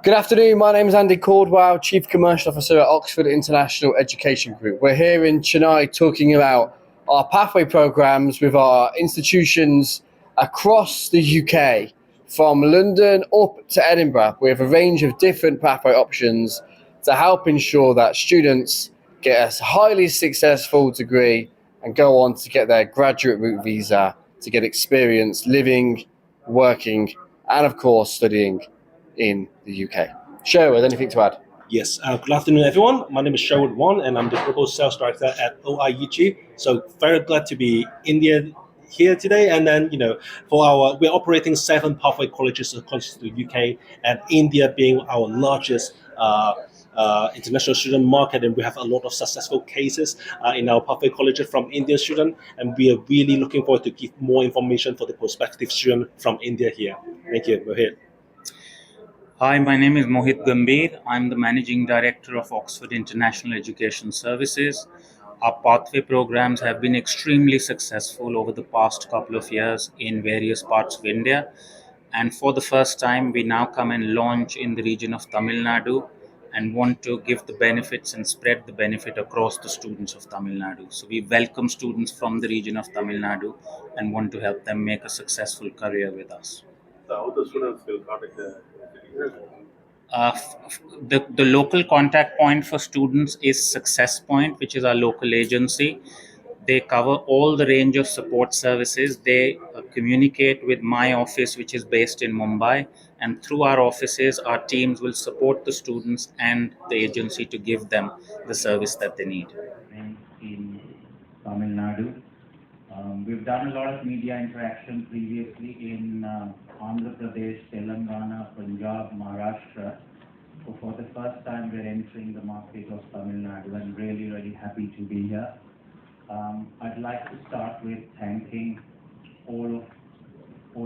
Good afternoon, my name is Andy Caldwell, Chief Commercial Officer at Oxford International Education Group. We're here in Chennai talking about our pathway programs with our institutions across the UK, from London up to Edinburgh. We have a range of different pathway options to help ensure that students get a highly successful degree and go on to get their graduate route visa to get experience living, working, and of course studying in the UK. Sherwood, anything to add? Yes, good afternoon, everyone. My name is Sherwood Wong, and I'm the Global Sales Director at OIEG. So very glad to be here today. And then, we're operating 7 pathway colleges across the UK, and India being our largest international student market, and we have a lot of successful cases in our pathway colleges from Indian students, and we are really looking forward to give more information for the prospective student from India here. Thank you. Go ahead. Hi, my name is Mohit Gambhir. I'm the Managing Director of Oxford International Education Services. Our pathway programs have been extremely successful over the past couple of years in various parts of India. And for the first time, we now come and launch in the region of Tamil Nadu and want to give the benefits and spread the benefit across the students of Tamil Nadu. So we welcome students from the region of Tamil Nadu and want to help them make a successful career with us. So how the students will contact the The local contact point for students is Success Point, which is our local agency. They cover all the range of support services. They communicate with my office, which is based in Mumbai, and through our offices, our teams will support the students and the agency to give them the service that they need. In Tamil Nadu. We've done a lot of media interaction previously in Andhra Pradesh, Telangana, Punjab, Maharashtra. So for the first time, we're entering the market of Tamil Nadu, and really, really happy to be here. I'd like to start with thanking all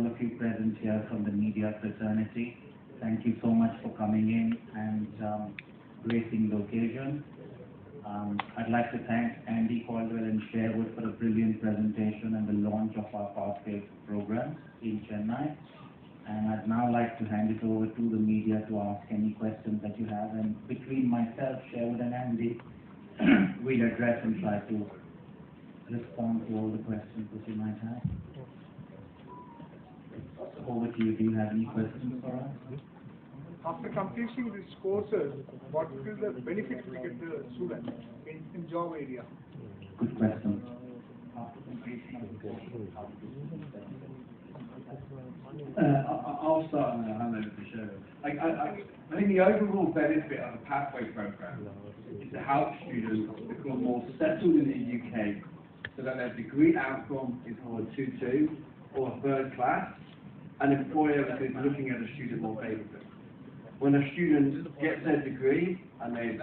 of you present here from the media fraternity. Thank you so much for coming in and gracing the occasion. I'd like to thank Andy Caldwell and Sherwood for a brilliant presentation and the launch of our pathway program in Chennai. And I'd now like to hand it over to the media to ask any questions that you have. And between myself, Sherwood and Andy, we'll address and try to respond to all the questions that you might have. Over to you. Do you have any questions for us? After completing these courses, what will the benefit we get the student in job area? Good question. After completing the courses, how do I'll start and then hand over to Sherwood. I think the overall benefit of a pathway program is to help students become more settled in the UK so that their degree outcome is more 2-2 or a third class, and employers is looking at a student more favourably. When a student gets their degree and they've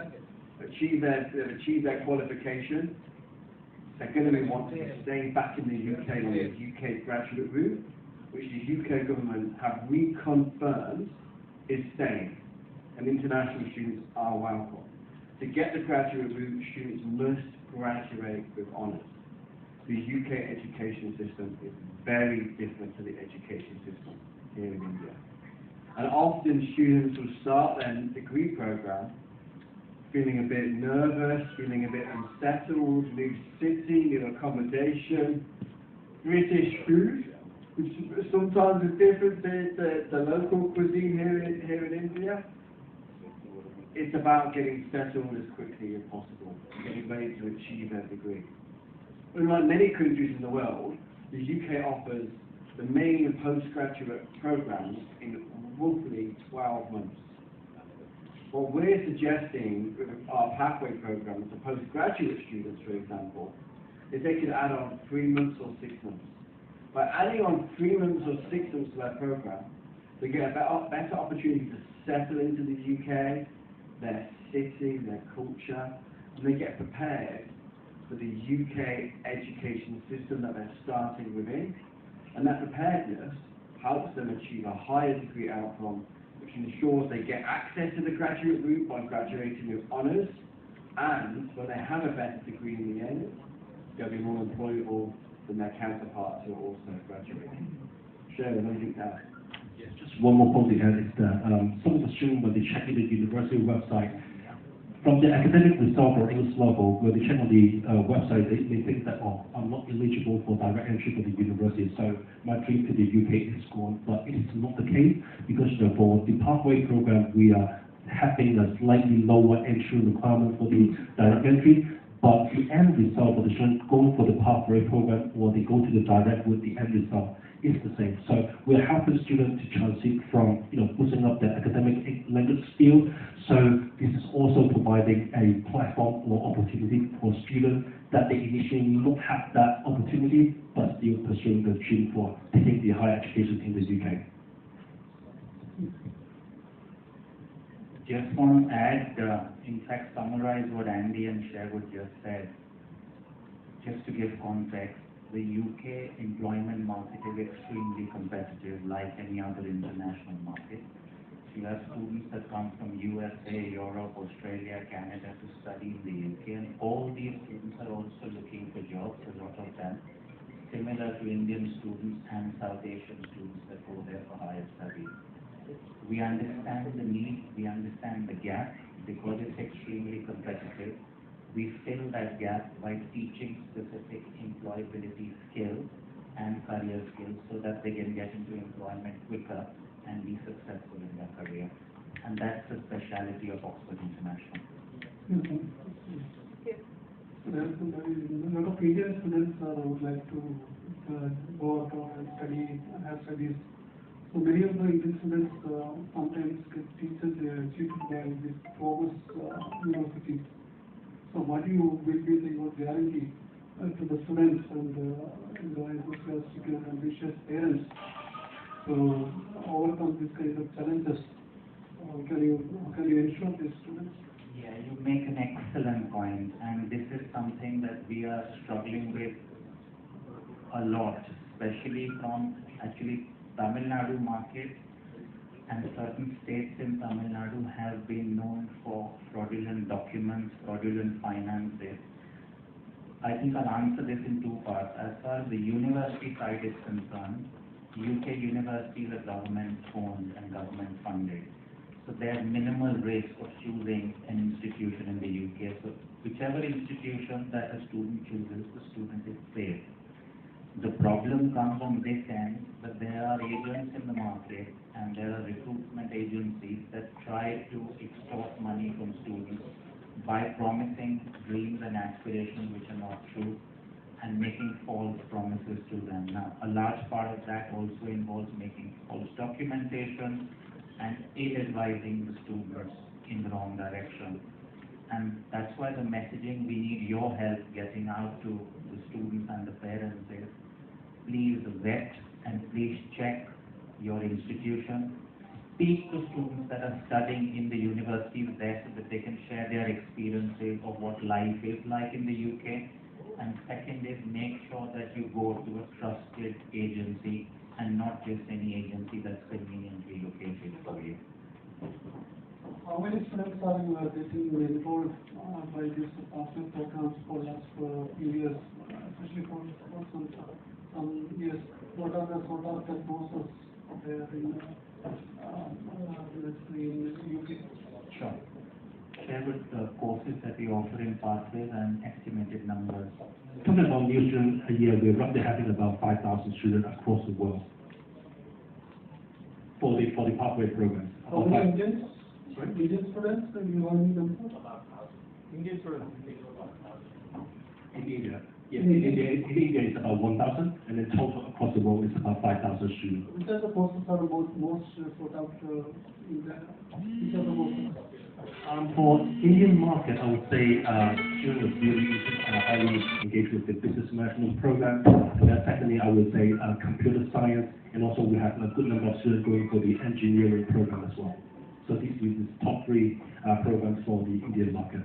achieved their qualification, they're going to be wanting to stay back in the UK on the UK graduate route, which the UK government have reconfirmed is staying, and international students are welcome. To get the graduate route, students must graduate with honours. The UK education system is very different to the education system here in India. And often students will start their degree program feeling a bit nervous, feeling a bit unsettled, new city, new accommodation, British food, which sometimes is different to the local cuisine here in India. It's about getting settled as quickly as possible, getting ready to achieve their degree. Unlike many countries in the world, the UK offers the main postgraduate programs in roughly 12 months. What we're suggesting with our pathway programs to postgraduate students, for example, is they could add on 3 months or 6 months. By adding on 3 months or 6 months to their program, they get a better opportunity to settle into the UK, their city, their culture, and they get prepared for the UK education system that they're starting within. And that preparedness helps them achieve a higher degree outcome, which ensures they get access to the graduate route by graduating with honours, and when they have a better degree in the end, they'll be more employable than their counterparts who are also graduating. Sherwood, what do you think now? Just one more point to add is that some of the students, when they check in the university website, from the academic result or English level, when they check on the website, they think that, oh, I'm not eligible for direct entry for the university, so my dream to the UK is gone. But it is not the case, because for the pathway program, we are having a slightly lower entry requirement for the direct entry, but the end result for the student going for the pathway program, or they go to the direct with the end result, is the same. So we're helping students to transit from, boosting up their academic language skills. So this is also providing a platform or opportunity for students that they initially not have that opportunity, but still pursuing the dream for taking the higher education in the UK. Just want to add, in fact, summarize what Andy and Sherwood just said. Just to give context, the UK employment market is extremely competitive, like any other international market. You have students that come from USA, Europe, Australia, Canada to study in the UK, and all these students are also looking for jobs, a lot of them, similar to Indian students and South Asian students that go there for higher studies. We understand the need, we understand the gap, because it's extremely competitive. We fill that gap by teaching specific employability skills and career skills so that they can get into employment quicker and be successful in their career. And that's the speciality of Oxford International. There are a lot of Indian students would like to go out and study, have studies. So many of the Indian students sometimes get teachers cheated by these famous universities. So what will be your guarantee to the students and the enthusiastic and ambitious parents to overcome these kinds of challenges? Can you ensure these students? Yeah, you make an excellent point, and this is something that we are struggling with a lot, especially from actually Tamil Nadu market, and certain states in Tamil Nadu have been known for fraudulent documents, fraudulent finances. I think I'll answer this in two parts. As far as the university side is concerned, UK universities are government owned and government funded. So there's minimal risk of choosing an institution in the UK. So whichever institution that a student chooses, the student is safe. The problem comes on this end that there are agents in the market and there are recruitment agencies that try to extort money from students by promising dreams and aspirations which are not true and making false promises to them. Now, a large part of that also involves making false documentation and ill-advising the students in the wrong direction. And that's why the messaging, we need your help getting out to the students and the parents is, please vet and please check your institution. Speak to students that are studying in the universities there so that they can share their experiences of what life is like in the UK. And second is, make sure that you go to a trusted agency and not just any agency that's conveniently located for you. How many students are getting enrolled by these pathway programs for last few years, especially for some years? What are the sort of courses there in UK? Sure. Share with the courses that we offer in pathways and estimated numbers. Talking about new students a year, we're roughly having about 5,000 students across the world for the pathway programs. How many Indians? Sorry? Indian students, you have any numbers? Indian students. In India. Yes, in India it's about 1,000, and then total across the world is about 5,000 students. Which are the courses are most sought out in that? Which are the courses? For Indian market, I would say students really highly engaged with the business management program, and then secondly, I would say computer science, and also we have a good number of students going for the engineering program as well. So these are the top three programs for the Indian market.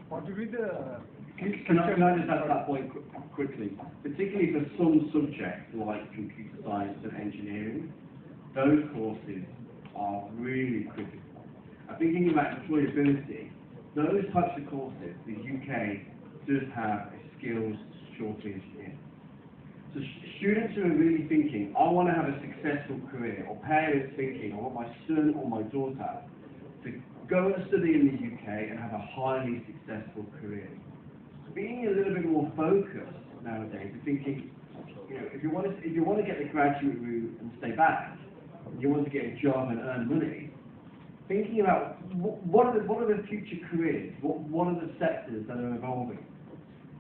What will be the... Can I just add that point quickly? Particularly for some subjects like computer science and engineering, those courses are really critical. I'm thinking about employability. Those types of courses, the UK does have a skills shortage in. So students who are really thinking, I want to have a successful career, or parents thinking, I want my son or my daughter to go and study in the UK and have a highly successful career. Being a little bit more focused nowadays, thinking, if you want to get the graduate route and stay back, you want to get a job and earn money, thinking about what are the future careers, what are the sectors that are evolving,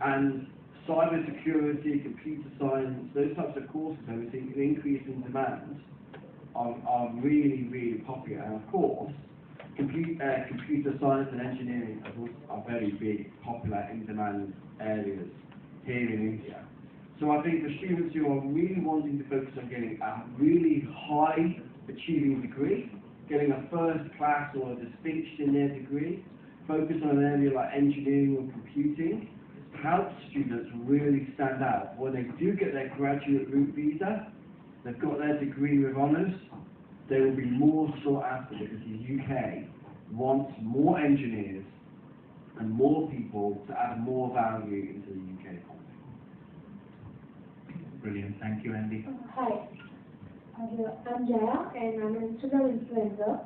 and cyber security, computer science, those types of courses that we're seeing an increase in demand are really, really popular. And of course, computer science and engineering are very big, popular, in demand areas here in India. So I think for students who are really wanting to focus on getting a really high achieving degree, getting a first class or a distinction in their degree, focus on an area like engineering or computing, helps students really stand out. When they do get their graduate route visa, they've got their degree with honours, they will be more sought after because the UK wants more engineers and more people to add more value into the UK economy. Brilliant. Thank you, Andy. Hi, I'm Jaya and I'm an Instagram influencer.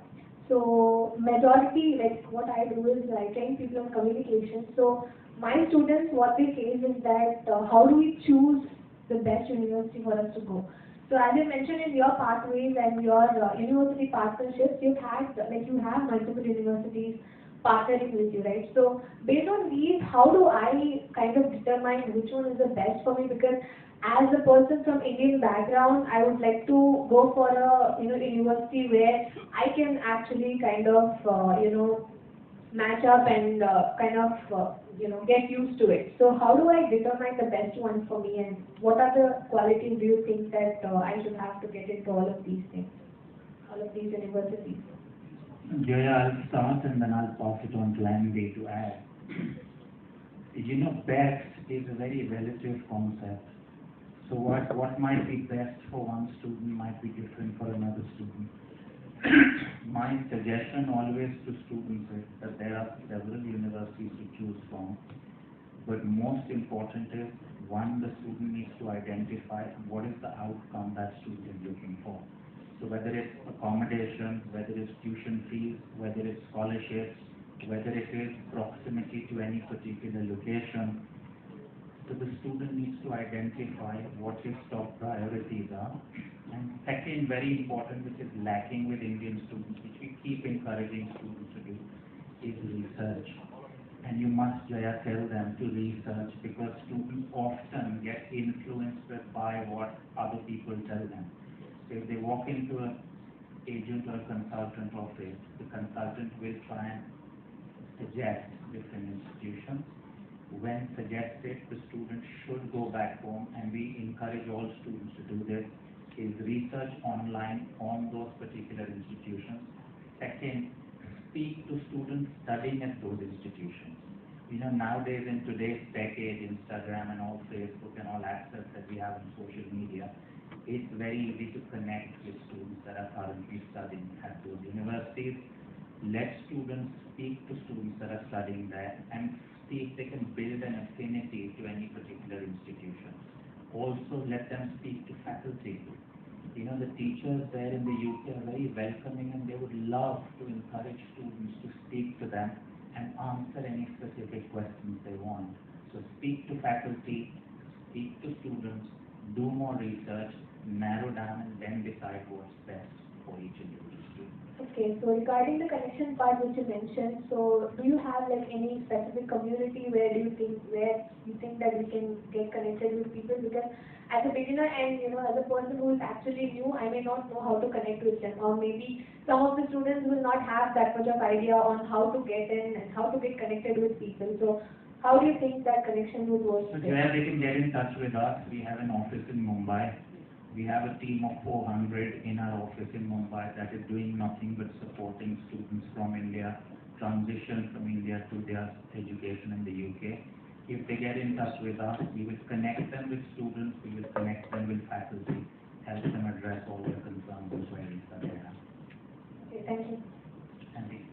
So majority, like what I do is I train people on communication. So my students, what they face is that how do we choose the best university for us to go? So as you mentioned in your pathways and your university partnerships, you have multiple universities partnering with you, right? So based on these, how do I kind of determine which one is the best for me? Because as a person from Indian background, I would like to go for a university where I can actually kind of match up and get used to it. So how do I determine the best one for me, and what are the qualities do you think that I should have to get into all of these things, all of these universities? Jaya, I'll start and then I'll pass it on to Andy to add. Best is a very relative concept. So what might be best for one student might be different for another student. My suggestion always to students is that there are several universities to choose from, but most important is, one, the student needs to identify what is the outcome that student is looking for. So whether it's accommodation, whether it's tuition fees, whether it's scholarships, whether it is proximity to any particular location, so the student needs to identify what his top priorities are. And second, very important, which is lacking with Indian students, which we keep encouraging students to do, is research. And you must, Jaya, tell them to research, because students often get influenced by what other people tell them. So if they walk into an agent or a consultant office, the consultant will try and suggest different institutions. When suggested, the student should go back home, and we encourage all students to do this, is research online on those particular institutions. Second, speak to students studying at those institutions. Nowadays in today's decade, Instagram and all Facebook and all access that we have on social media, it's very easy to connect with students that are currently studying at those universities. Let students speak to students that are studying there and see if they can build an affinity to any particular institution. Also, let them speak to faculty. The teachers there in the UK are very welcoming, and they would love to encourage students to speak to them and answer any specific questions they want. So speak to faculty, speak to students, do more research, narrow down, and then decide what's best for each individual student. Okay, so regarding the connection part which you mentioned, so do you have any specific community where you think that we can get connected with people? Because as a beginner and as a person who is actually new, I may not know how to connect with them, or maybe some of the students will not have that much of idea on how to get in and how to get connected with people. So how do you think that connection would work? So Jaya, they can get in touch with us. We have an office in Mumbai. We have a team of 400 in our office in Mumbai that is doing nothing but supporting students from India, transition from India to their education in the UK. If they get in touch with us, we will connect them with students, we will connect them with faculty, help them address all their concerns and queries that they have. Okay, thank you. Andy?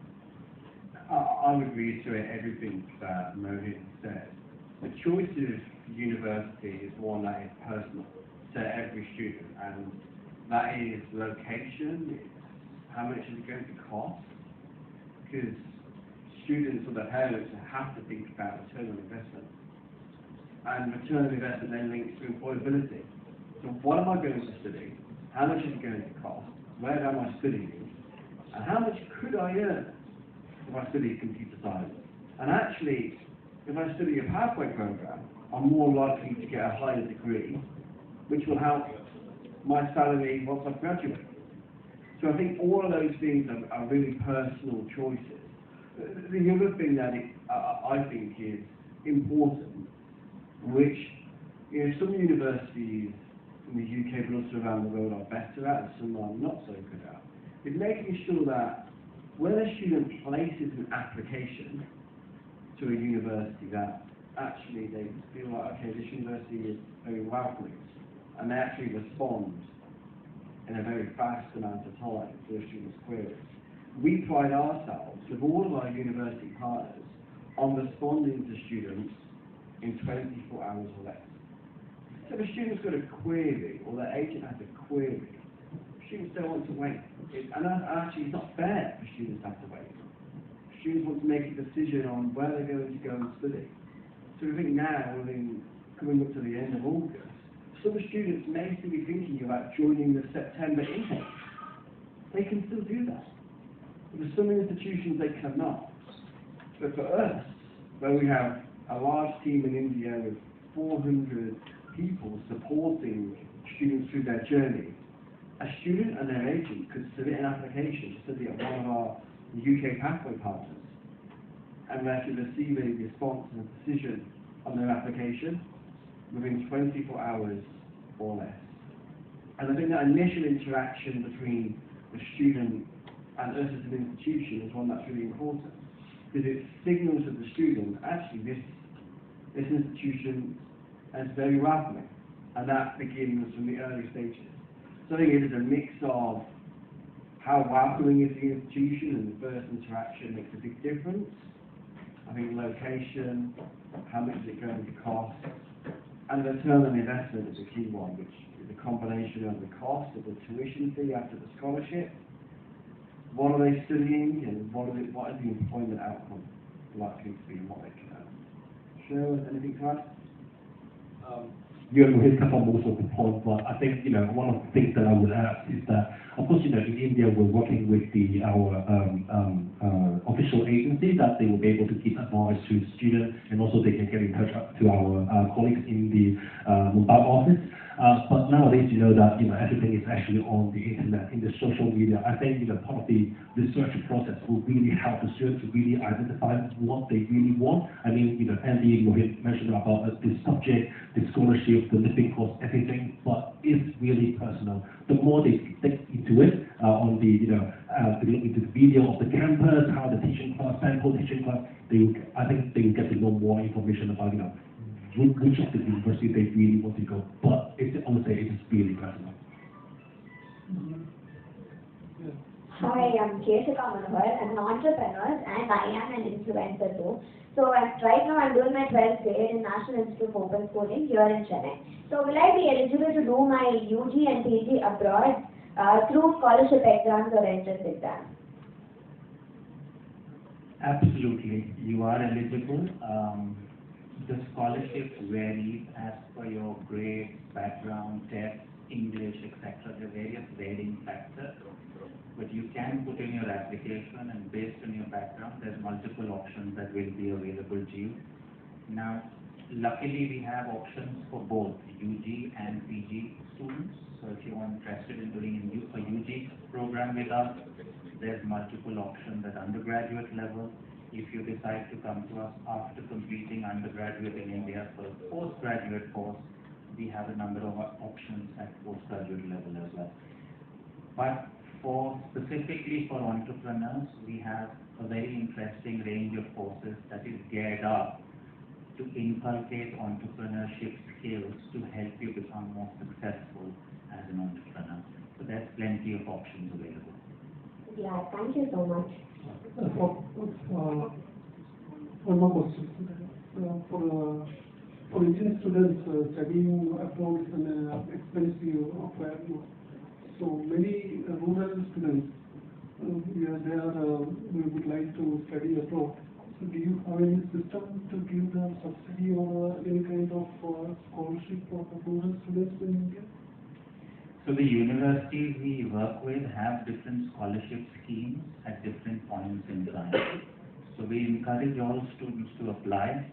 I would reiterate everything that Mohit said. The choice of university is one that is personal to every student, and that is location, it's how much is it going to cost, because students or their parents have to think about return on investment, and return on investment then links to employability. So what am I going to study? How much is it going to cost? Where am I studying? And how much could I earn if I study computer science? And actually, if I study a pathway program, I'm more likely to get a higher degree, which will help my salary once I've graduated. So I think all of those things are really personal choices. The other thing that I think is important, which some universities in the UK but also around the world are better at and some are not so good at, is making sure that when a student places an application to a university, that actually they feel like, okay, this university is very welcoming, and they actually respond in a very fast amount of time to a student's queries. We pride ourselves, with all of our university partners, on responding to students in 24 hours or less. So if a student's got a query, or their agent has a query, students don't want to wait. And actually, it's not fair for students to have to wait. Students want to make a decision on where they're going to go and study. So I think now, coming up to the end of August, some students may still be thinking about joining the September intake. They can still do that. But for some institutions, they cannot. But for us, where we have a large team in India with 400 people supporting students through their journey, a student and their agent could submit an application to study at one of our UK pathway partners, and they should receive a response and a decision on their application within 24 hours or less. And I think that initial interaction between the student and us as an institution is one that's really important, because it signals to the student, actually this institution is very welcoming, and that begins from the early stages. So I think it is a mix of how welcoming is the institution, and the first interaction makes a big difference. I think location, how much is it going to cost, and the return on investment is a key one, which is a combination of the cost of the tuition fee after the scholarship, what are they studying, and what is the employment outcome likely to be, and what they can earn. Cheryl, anything to add? You have hit up on most of the points, but I think one of the things that I would add is that, of course, in India we're working with our official agency that they will be able to give advice to students, and also they can get in touch to our colleagues in the Mumbai office. But nowadays, that everything is actually on the internet, in the social media. I think part of the research process will really help the students to really identify what they really want. I mean, Andy Mohit mentioned about the subject, the scholarship, the living cost, everything, but it's really personal. The more they dig into it, they look into the video of the campus, how the teaching class, sample teaching class, I think they will get to know more information about which of the university they really want to go. But I would say it is really personal. Hi, I'm Jessica Manohar. I'm an entrepreneur and I am an influencer too. So right now I'm doing my 12th grade in National Institute of Open Schooling here in Chennai. So will I be eligible to do my UG and PG abroad through scholarship exams or entrance exams? Absolutely, you are eligible. The scholarship varies as per your grade, background, test, English, etc. There are various varying factors. But you can put in your application, and based on your background, there's multiple options that will be available to you. Now, luckily we have options for both UG and PG students. So if you are interested in doing a UG program with us, there's multiple options at undergraduate level. If you decide to come to us after completing undergraduate in India for a postgraduate course, we have a number of options at postgraduate level as well. But specifically for entrepreneurs, we have a very interesting range of courses that is geared up to inculcate entrepreneurship skills to help you become more successful as an entrepreneur. So there's plenty of options available. Yeah, thank you so much. One more question. For For Indian students, studying abroad is an expensive affair. So many rural students, we would like to study abroad. So do you have any system to give them subsidy or any kind of scholarship for the rural students in India? So the universities we work with have different scholarship schemes at different points in time. So we encourage all students to apply,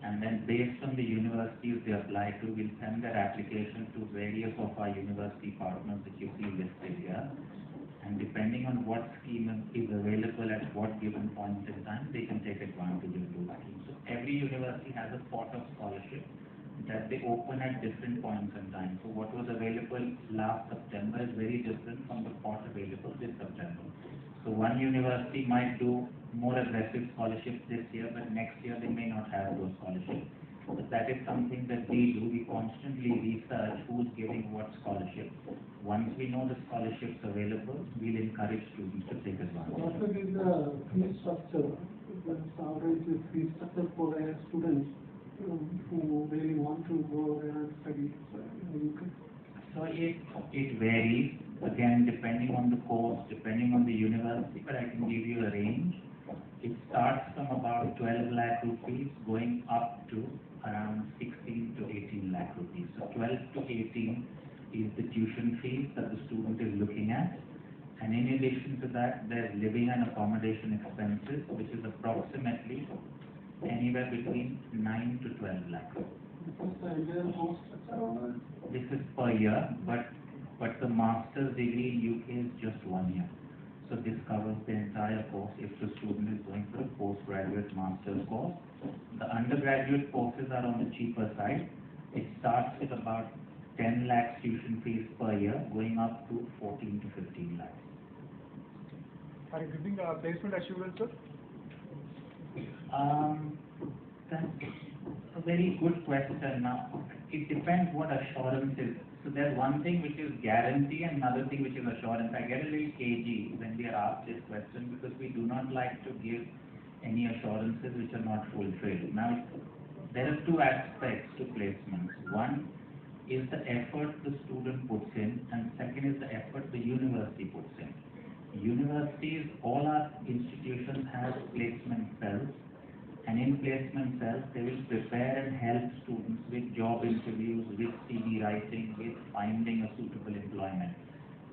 and then based on the universities they apply to, we'll send their application to various of our university partners that you see listed here. And depending on what scheme is available at what given point in time, they can take advantage of those schemes. So every university has a pot of scholarship that they open at different points in time. So what was available last September is very different from the pot available this September. So one university might do more aggressive scholarships this year, but next year they may not have those scholarships. But that is something that we do. We constantly research who's giving what scholarship. Once we know the scholarships available, we'll encourage students to take advantage. What is the fee structure, the average fee structure for a student who really want to go there and study in UK? So it varies, again, depending on the course, depending on the university, but I can give you a range. It starts from about 12 lakh rupees going up to around 16 to 18 lakh rupees. So 12 to 18 is the tuition fees that the student is looking at. And in addition to that, there's living and accommodation expenses, which is approximately anywhere between 9 to 12 lakh. This is per year, but the master's degree in UK is just 1 year. So this covers the entire course if the student is going for a postgraduate master's course. The undergraduate courses are on the cheaper side. It starts with about 10 lakhs tuition fees per year, going up to 14 to 15 lakhs. Are you giving placement assurance, sir? That's a very good question. Now, it depends what assurance is. So there's one thing which is guarantee and another thing which is assurance. I get a little cagey when we are asked this question because we do not like to give any assurances which are not fulfilled. Now, there are two aspects to placements. One is the effort the student puts in, and second is the effort the university puts in. Universities, all our institutions have placement cells, and in placement cells they will prepare and help students with job interviews, with CV writing, with finding a suitable employment.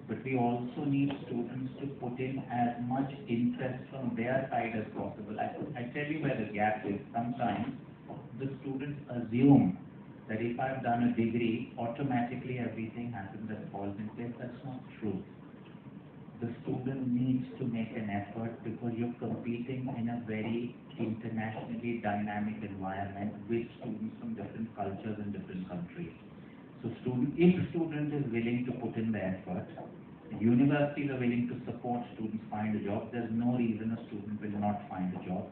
But we also need students to put in as much interest from their side as possible. I tell you where the gap is. Sometimes the students assume that if I've done a degree, automatically everything happens that falls in place. That's not true. The student needs to make an effort because you're competing in a very internationally dynamic environment with students from different cultures and different countries. So if student is willing to put in the effort, universities are willing to support students find a job, there's no reason a student will not find a job.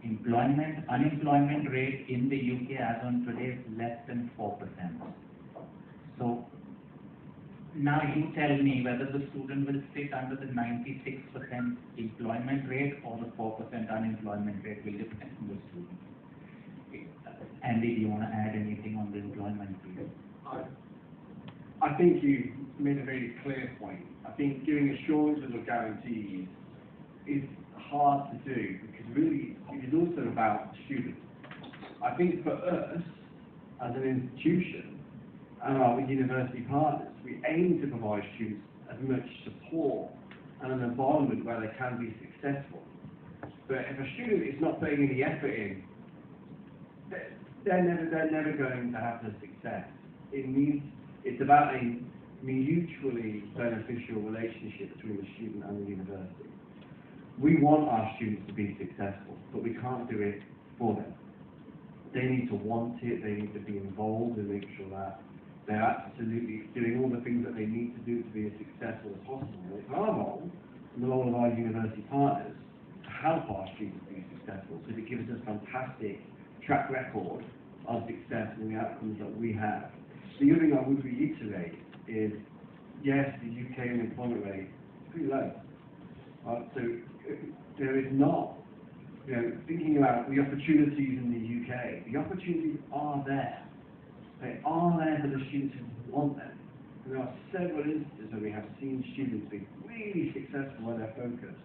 Unemployment rate in the UK as on today is less than 4%. So now you tell me whether the student will sit under the 96% employment rate or the 4% unemployment rate will depend on the student. Andy, do you want to add anything on the employment field? I think you made a very clear point. I think giving assurances or guarantees is hard to do because really it is also about students. I think for us, as an institution, and our university partners, we aim to provide students as much support and an environment where they can be successful. But if a student is not putting any effort in, they're never going to have the success. It's about a mutually beneficial relationship between the student and the university. We want our students to be successful, but we can't do it for them. They need to want it, they need to be involved and make sure that they're absolutely doing all the things that they need to do to be as successful as possible. And it's our role, and the role of our university partners, to help our students be successful, because it gives us a fantastic track record of success and the outcomes that we have. The other thing I would reiterate is, yes, the UK unemployment rate is pretty low. So there is not thinking about the opportunities in the UK, the opportunities are there. They are there for the students who want them. And there are several instances where we have seen students be really successful where they're focused.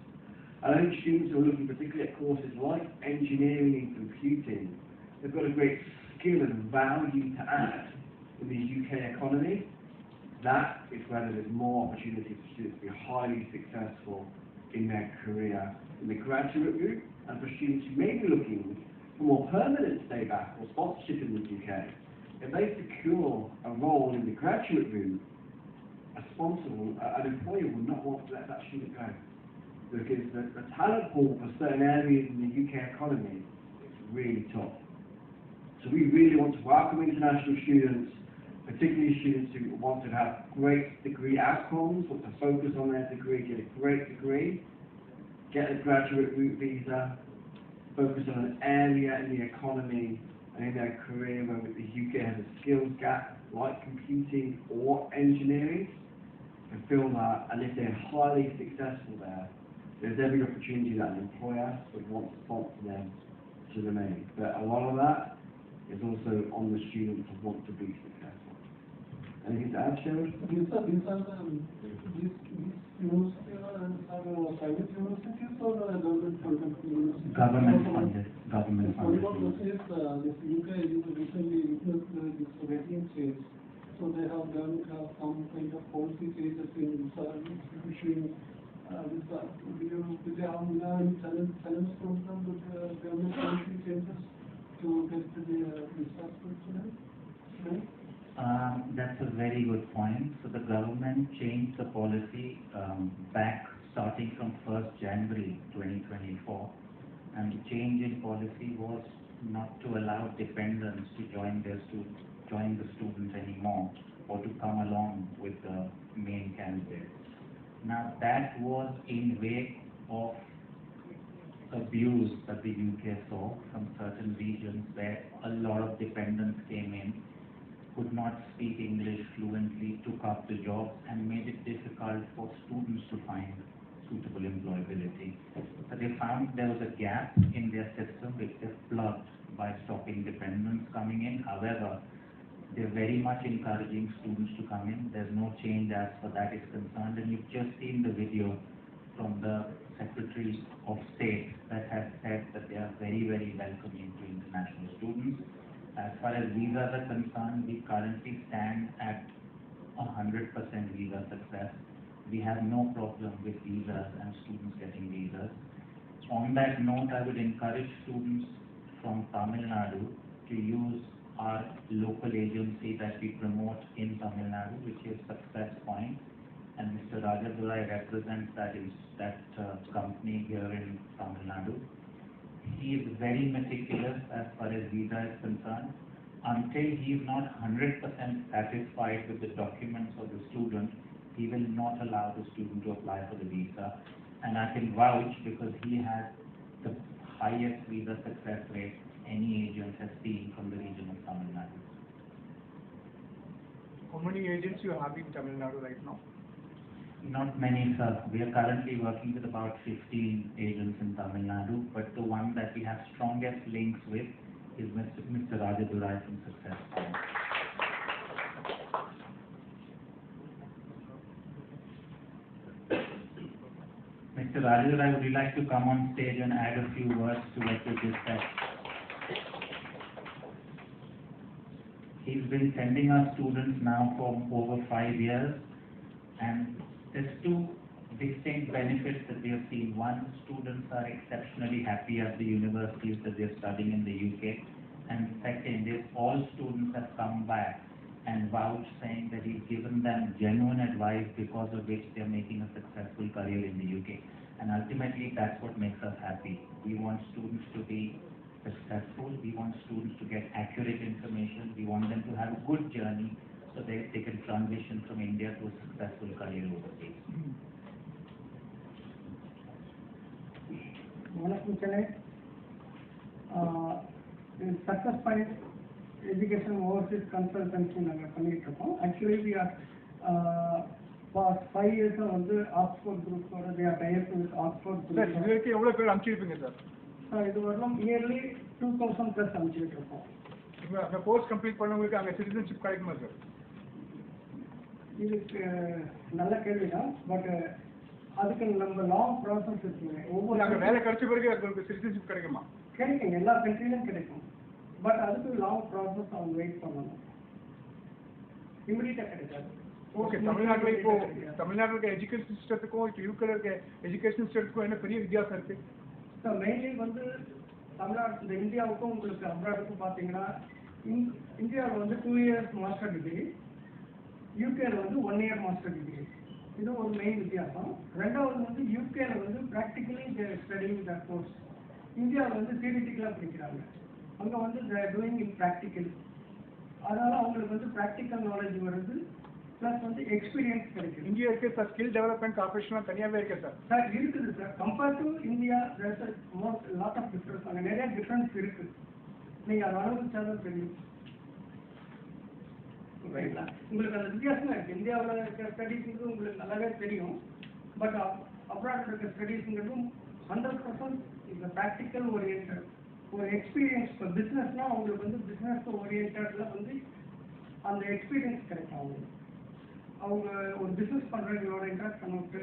And I think students who are looking particularly at courses like engineering and computing, they've got a great skill and value to add in the UK economy. That is where there is more opportunity for students to be highly successful in their career in the graduate route, and for students who may be looking for more permanent stay back or sponsorship in the UK. If they secure a role in the graduate route, an employer will not want to let that student go, because the talent pool for certain areas in the UK economy is really tough. So we really want to welcome international students, particularly students who want to have great degree outcomes, want to focus on their degree, get a great degree, get a graduate route visa, focus on an area in the economy and in their career where the UK has a skills gap, like computing or engineering, and fill that. And if they're highly successful there, there's every opportunity that an employer would want to sponsor them to remain. But a lot of that is also on the student to want to be successful. Anything to add, Sharon? These universities are private universities or government funded universities? Government funded. Government funded. What about this UK recently witnessed this regime change? So they have done some kind of policy changes in issuing visa. Do they have any challenge program with government policy changes to get the visa for students? Right? That's a very good point. So the government changed the policy back starting from 1st January 2024, and the change in policy was not to allow dependents to join the students anymore, or to come along with the main candidate. Now that was in wake of abuse that the UK saw from certain regions where a lot of dependents came in, could not speak English fluently, took up the jobs and made it difficult for students to find suitable employability. So they found there was a gap in their system which they plugged by stopping dependents coming in. However, they're very much encouraging students to come in. There's no change as far that is concerned, and you've just seen the video from the Secretary of State that has said that they are very, very welcoming to international students. As far as visas are concerned, we currently stand at 100% visa success. We have no problem with visas and students getting visas. On that note, I would encourage students from Tamil Nadu to use our local agency that we promote in Tamil Nadu, which is Success Point, and Mr. Rajadurai represents that company here in Tamil Nadu. He is very meticulous as far as visa is concerned. Until he is not 100% satisfied with the documents of the student, he will not allow the student to apply for the visa. And I can vouch because he has the highest visa success rate any agent has seen from the region of Tamil Nadu. How many agents you have in Tamil Nadu right now? Not many, sir. We are currently working with about 15 agents in Tamil Nadu, but the one that we have strongest links with is Mr. Rajadurai from Success. Mr. Rajadurai, would you like to come on stage and add a few words to what you just said? He's been sending us students now for over 5 years, and there's two distinct benefits that we have seen. One, students are exceptionally happy at the universities that they're studying in the UK. And second is all students have come back and vouched saying that he's given them genuine advice because of which they're making a successful career in the UK. And ultimately that's what makes us happy. We want students to be successful. We want students to get accurate information. We want them to have a good journey so that they can transition from India to a successful career overseas. Success Point Education Overseas Consultancy நாங்கள் பண்ணிட்டு இருக்கோம். Actually we are past 5 years வந்து Oxford Group they are tied with Oxford Group. Sir இதுக்கு எவ்வளவு பேர் அனுப்பிச்சிருப்பீங்க sir? இது வரலாம் yearly 2000 plus அனுப்பிச்சிட்டு இருக்கோம். அந்த கோர்ஸ் கம்ப்ளீட் பண்ணவங்களுக்கு அங்கே சிட்டிசன்ஷிப் கிடைக்குமா சார்? இதுக்கு நல்ல கேள்வி தான். பட் அதுக்கு நம்ம லாங் ப்ராசஸ் இருக்குங்க. ஒவ்வொரு அங்கே வேலை கிடைச்ச பிறகு உங்களுக்கு சிட்டிசன்ஷிப் கிடைக்குமா? கிடைக்கும், எல்லா கண்ட்ரிலும் கிடைக்கும். பட் அதுக்கு லாங் ப்ராசஸ் அவங்க வெயிட் பண்ணணும், இமிடியேட்டாக கிடைக்காது. ஓகே, தமிழ்நாட்டில் இப்போ தமிழ்நாட்டில் இருக்க எஜுகேஷன் சிஸ்டத்துக்கும் இப்போ யூகேல இருக்க எஜுகேஷன் சிஸ்டத்துக்கும் என்ன பெரிய வித்தியாசம் இருக்கு? ஸோ மெயின்லி வந்து தமிழ்நாடு இந்த இந்தியாவுக்கும் உங்களுக்கு அப்ராடுக்கும் பார்த்தீங்கன்னா இந்தியாவில் வந்து 2 years மாஸ்டர் டிகிரி, யூகேல வந்து 1 year மாஸ்டர் டிகிரி. இது ஒரு மெயின் வித்தியாசம். ரெண்டாவது வந்து யூகேல வந்து ப்ராக்டிக்கலி ஸ்டடிங் த கோர்ஸ், இந்தியாவில் வந்து தியரிட்டிக்கலாக படிக்கிறாங்க, அங்கே வந்து டூயிங் இன் ப்ராக்டிக்கல். அதனால் அவங்களுக்கு வந்து ப்ராக்டிக்கல் நாலேஜ் வருது, ப்ளஸ் வந்து எக்ஸ்பீரியன்ஸ் கிடைக்குது. இங்கே இருக்கு சார் ஸ்கில் டெவலப்மெண்ட் கார்பரேஷன்லாம் தனியாகவே இருக்கு சார். சார் இருக்குது sir. Compared to India lot of difference, அங்கே நிறைய டிஃப்ரென்ஸ் இருக்குது. நீங்கள் அதை அனுபவிச்சாலும் தெரியும். ஓகேங்களா? உங்களுக்கு அந்த வித்தியாசம் இருக்குது. இந்தியாவில் இருக்கிற ஸ்டடீஸுக்கு உங்களுக்கு நல்லாவே தெரியும். பட் அப்ராட் இருக்கிற ஸ்டடீஸுங்கிறதும் 100% இந்த ப்ராக்டிக்கல் ஓரியன்ட் ஒரு எக்ஸ்பீரியன்ஸ். இப்போ பிஸ்னஸ்னால் அவங்களுக்கு வந்து பிஸ்னஸ் ஓரியன்டில் வந்து அந்த எக்ஸ்பீரியன்ஸ் கிடைக்கும். அவங்களுக்கு அவங்க ஒரு பிஸ்னஸ் பண்ணுறவங்களோட இன்ட்ராக்ட் பண்ணிவிட்டு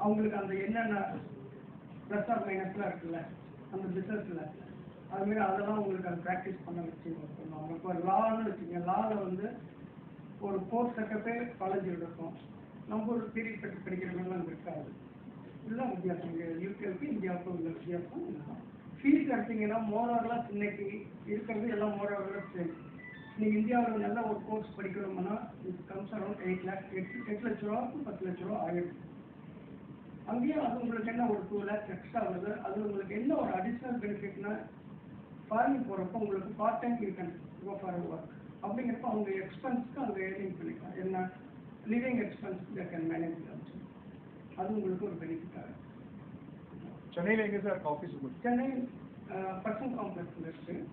அவங்களுக்கு அந்த என்னென்ன ப்ளஸ் ஆர் மைனஸ்லாம் இருக்குல்ல அந்த பிஸ்னஸில், அதுமாரி அதெல்லாம் உங்களுக்கு அதை ப்ராக்டிஸ் பண்ண வச்சு அவங்களுக்கு ஒரு லான்னு வச்சுக்கோங்க. லாவில் வந்து ஒரு கோர்ஸ் செட்டப்பே காலேஜில் இருக்கும், நம்ம ஒரு தியரி படிக்கிறவங்கலாம் இருக்காது. இதெல்லாம் வித்தியாசம் இங்கே யூகேவுக்கு இந்தியாவுக்கும் உள்ள வித்தியாசம் இதுதான். ஃபீஸ் எடுத்தீங்கன்னா மோரார்லாம் இன்னைக்கு இருக்கிறது எல்லாம் மோரார்லாம் சேம். நீங்கள் இந்தியாவில் நல்ல ஒரு கோர்ஸ் படிக்கணும்னா இது கம்ஸ் அரௌண்ட் 8 lakhs, 8 லட்ச ரூபா 10 லட்ச ரூபா ஆகிடும். அங்கேயும் அது உங்களுக்கு என்ன ஒரு 2 lakhs எக்ஸ்ட்ரா வருது. அது உங்களுக்கு என்ன ஒரு அடிஷ்னல் பெனிஃபிட்னா ஃபாரின் போகிறப்போ உங்களுக்கு part time you can go for work. அப்படிங்கிறப்ப அவங்க எக்ஸ்பென்ஸ்க்கு அவங்க ஏர்னிங் பண்ணிக்கலாம். என்ன living expense they can manage. அது உங்களுக்கு ஒரு பெனிஃபிட்டாக இருக்கும். சென்னையில் எங்கே சார் ஆஃபீஸ் உங்களுக்கு? சென்னை பர்சன் காம்ப்ளெக்ஸில் இருக்குது.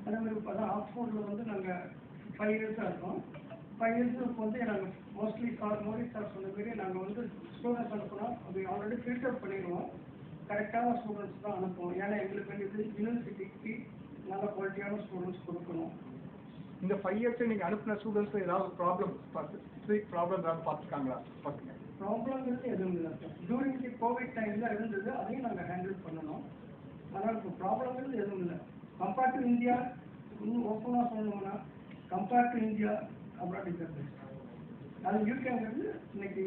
அதே மாதிரி இப்போ தான் ஆக்ஸ்போர்டில் வந்து நாங்கள் 5 years-ஆக இருக்கோம். 5 years இப்போ வந்து நாங்கள் மோஸ்ட்லி மோடி சார் சொன்ன மாரி நாங்கள் வந்து ஸ்டூடெண்ட்ஸ் அனுப்புனோம். அது ஆல்ரெடி ஃபில்டர் பண்ணிடுவோம், கரெக்டான ஸ்டூடெண்ட்ஸ் தான் அனுப்புவோம். ஏன்னா எங்களுக்கு வேண்டியது யூனிவர்சிட்டிக்கு நல்ல குவாலிட்டியான ஸ்டூடெண்ட்ஸ் கொடுக்கணும். இந்த 5 years நீங்கள் அனுப்பின ஸ்டூடெண்ட்ஸ் ஏதாவது ப்ராப்ளம் ஏதாவது பார்த்துருக்காங்களா? ப்ராப்ளம்ங்கிறது எதுவும் இல்லை சார். டூரிங் தி கோவிட் டைமில் இருந்தது, அதையும் நாங்கள் ஹேண்டில் பண்ணணும். அதனால் இப்போ ப்ராப்ளம்ங்கிறது எதுவும் இல்லை. கம்பேர்ட் டு இந்தியா இன்னும் ஓப்பனாக சொல்லணும்னா compared to India abroad is the best. அது யூகேங்கிறது இன்னைக்கு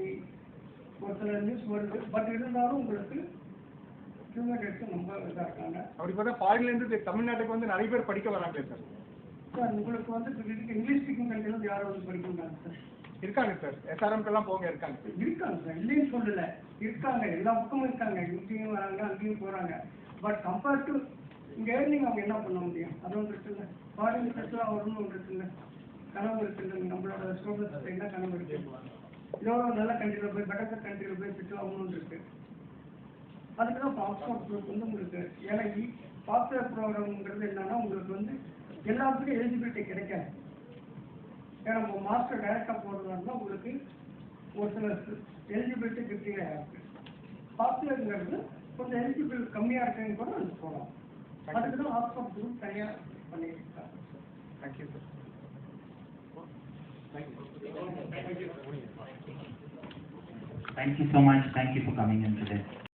ஒரு சில நியூஸ் வருது. பட் இருந்தாலும் உங்களுக்கு ஹியூமன் ரைட்ஸும் ரொம்ப இதாக இருக்காங்க. அப்படி பார்த்தா ஃபாரின்லேருந்து தமிழ்நாட்டுக்கு வந்து நிறைய பேர் படிக்க வராங்களே சார். சார் உங்களுக்கு வந்து இங்கிலீஷ் ஸ்பீக்கிங் கண்ட்ரிலேருந்து யாரும் வந்து படிக்கிறாங்க சார்? இருக்காங்க சார். எஸ்ஆர்எம்க்கெல்லாம் போங்க இருக்காங்க சார், இல்லைன்னு சொல்லலை, இருக்காங்க. எல்லா பக்கமும் இருக்காங்க. இங்கேயும் வராங்க, அங்கேயும் போகிறாங்க. பட் கம்பேர்ட் டு இங்கே ஏர்னிங் அவங்க என்ன பண்ண முடியும்? அது ஒன்று இருக்குல்ல. ஃபாரின் செட்டில் வரணும்னு ஒன்று இருக்குல்ல, கனவு இருக்குல்ல. நம்மளோட ஸ்டூடெண்ட்ஸ் என்ன கனவு இருக்கு? இதோட நல்ல கண்ட்ரியில் போய் பெட்டர் கண்ட்ரியில் போய் செட்டில் ஆகணும்னு இருக்கு. அதுக்கு தான் ஆக்ஸ்போர்ட் குரூப் வந்து உங்களுக்கு ஏன்னா பாப்புலர் ப்ரோக்ராம்ங்கிறது என்னன்னா உங்களுக்கு வந்து எல்லாத்துக்கும் எலிஜிபிலிட்டி கிடைக்காது. ஏன்னா நம்ம மாஸ்டர் டைரக்டாக போகிறதா இருந்தால் உங்களுக்கு ஒரு சில எலிஜிபிலிட்டி கிரிட்டீரியா இருக்குது. பாப்புலருங்கிறது கொஞ்சம் எலிஜிபிள் கம்மியாக இருக்குன்னு கூட அது போகலாம். அதுக்கு தான் ஆக்ஸ்போர்ட் குரூப் தனியாக பண்ணியிருக்காங்க. Thank you sir. Thank you so much. Thank you for coming in today.